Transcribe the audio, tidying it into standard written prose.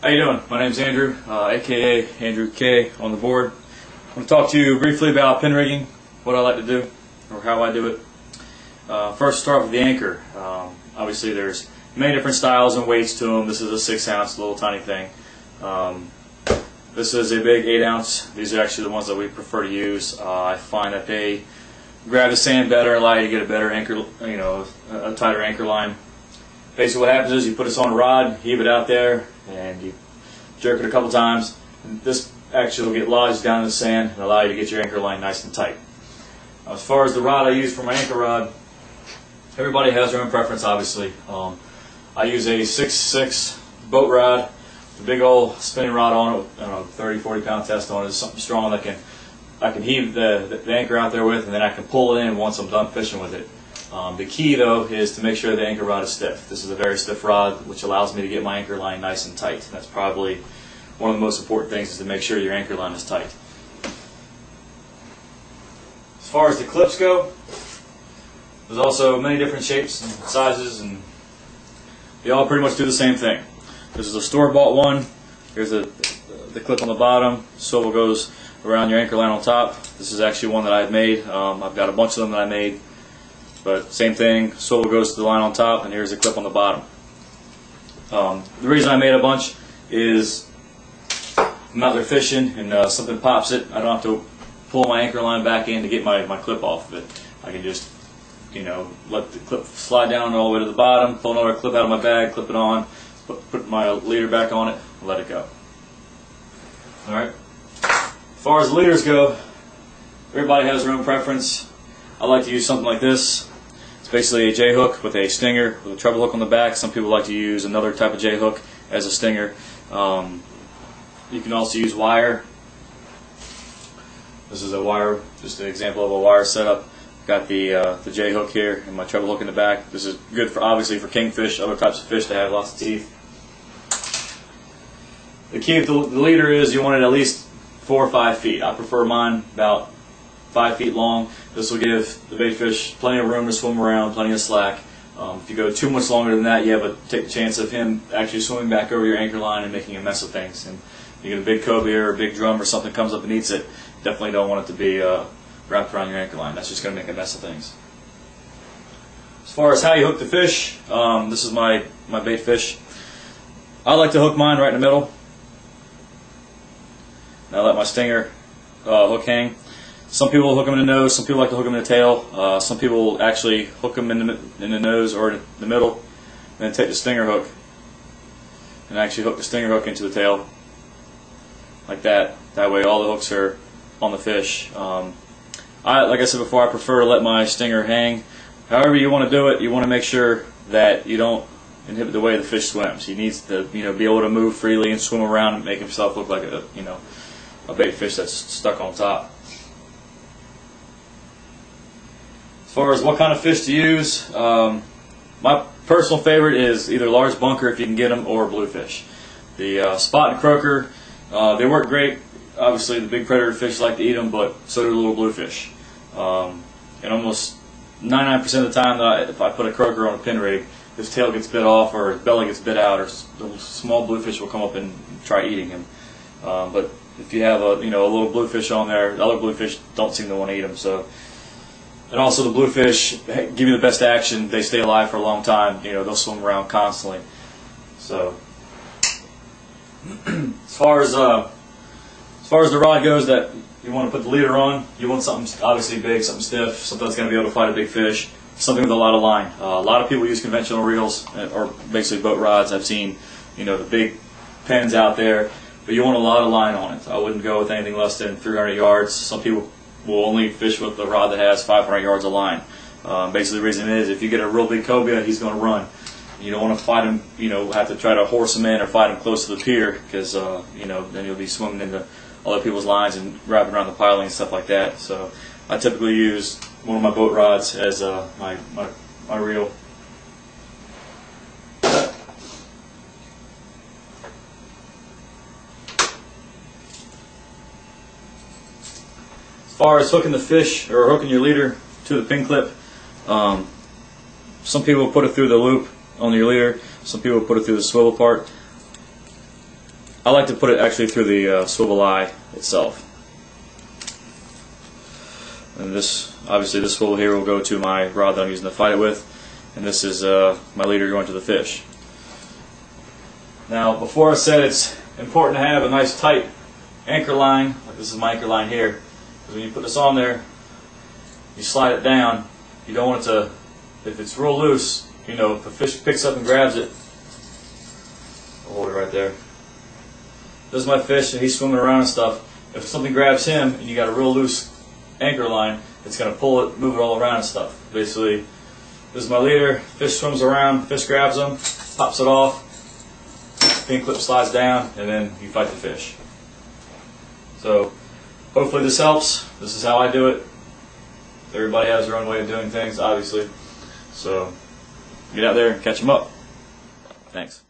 How you doing? My name's Andrew, aka Andrew K on the board. I want to talk to you briefly about pin rigging, what I like to do, or how I do it. First, start with the anchor. Obviously, there's many different styles and weights to them. This is a 6-ounce, little tiny thing. This is a big 8-ounce. These are actually the ones that we prefer to use. I find that they grab the sand better, allow you to get a better anchor, a tighter anchor line. Basically what happens is you put this on a rod, heave it out there, and you jerk it a couple times. And this actually will get lodged down in the sand and allow you to get your anchor line nice and tight. As far as the rod I use for my anchor rod, everybody has their own preference, obviously. I use a 6'6" boat rod, a big old spinning rod on it, I don't know, 30-40 pound test on it, something strong that I can heave the anchor out there with, and then I can pull it in once I'm done fishing with it. The key, though, is to make sure the anchor rod is stiff. This is a very stiff rod, which allows me to get my anchor line nice and tight. That's probably one of the most important things, is to make sure your anchor line is tight. As far as the clips go, there's also many different shapes and sizes, and they all pretty much do the same thing. This is a store-bought one. Here's the clip on the bottom. Swivel goes around your anchor line on top. This is actually one that I've made. I've got a bunch of them that I made. But same thing, swivel goes to the line on top, and here's a clip on the bottom. The reason I made a bunch is I'm out there fishing and something pops it. I don't have to pull my anchor line back in to get my clip off of it. I can just, let the clip slide down all the way to the bottom, pull another clip out of my bag, clip it on, put my leader back on it, and let it go. Alright. As far as the leaders go, everybody has their own preference. I like to use something like this. It's basically a J-hook with a stinger with a treble hook on the back. Some people like to use another type of J-hook as a stinger. You can also use wire. This is a wire, just an example of a wire setup. Got the J-hook here and my treble hook in the back. This is good for, obviously, for kingfish, other types of fish that have lots of teeth. The key with the leader is you want it at least 4 or 5 feet. I prefer mine about 5 feet long. This will give the bait fish plenty of room to swim around, plenty of slack. If you go too much longer than that, you take the chance of him actually swimming back over your anchor line and making a mess of things. And you get a big cobia or a big drum or something comes up and eats it, definitely don't want it to be wrapped around your anchor line. That's just going to make a mess of things. As far as how you hook the fish, this is my bait fish. I like to hook mine right in the middle. Now let my stinger hook hang. Some people hook them in the nose, some people like to hook them in the tail. Some people actually hook them in the nose or in the middle, and then take the stinger hook and actually hook the stinger hook into the tail like that. That way all the hooks are on the fish. Like I said before, I prefer to let my stinger hang. However you want to do it, you want to make sure that you don't inhibit the way the fish swims. He needs to be able to move freely and swim around and make himself look like a bait fish that's stuck on top. As far as what kind of fish to use, my personal favorite is either large bunker if you can get them, or bluefish. The spot and croaker, they work great. Obviously the big predator fish like to eat them, but so do little bluefish. And almost 99% of the time if I put a croaker on a pin rig, his tail gets bit off or his belly gets bit out, or the small bluefish will come up and try eating him. But if you have a little bluefish on there, the other bluefish don't seem to want to eat them. And also the bluefish give you the best action. They stay alive for a long time. They'll swim around constantly. So as far as the rod goes that you want to put the leader on, you want something obviously big, something stiff, something that's going to be able to fight a big fish, something with a lot of line. A lot of people use conventional reels or basically boat rods. I've seen the big pens out there, but you want a lot of line on it. I wouldn't go with anything less than 300 yards. Some people will only fish with a rod that has 500 yards of line. Basically the reason is if you get a real big cobia, he's going to run. You don't want to fight him, have to try to horse him in or fight him close to the pier, because then you'll be swimming into other people's lines and wrapping around the piling and stuff like that. So I typically use one of my boat rods as my reel. As far as hooking the fish or hooking your leader to the pin clip, some people put it through the loop on your leader, some people put it through the swivel part. I like to put it actually through the swivel eye itself. And this, obviously this swivel here will go to my rod that I'm using to fight it with, and this is my leader going to the fish. Now, before I said it's important to have a nice tight anchor line, like this is my anchor line here, because when you put this on there, you slide it down, you don't want it to, if it's real loose, you know, if a fish picks up and grabs it, I'll hold it right there. This is my fish and he's swimming around and stuff. If something grabs him and you got a real loose anchor line, it's going to pull it, move it all around and stuff. Basically, this is my leader, fish swims around, fish grabs him, pops it off, pin clip slides down, and then you fight the fish. So, hopefully this helps. This is how I do it. Everybody has their own way of doing things, obviously. So, get out there and catch them up. Thanks.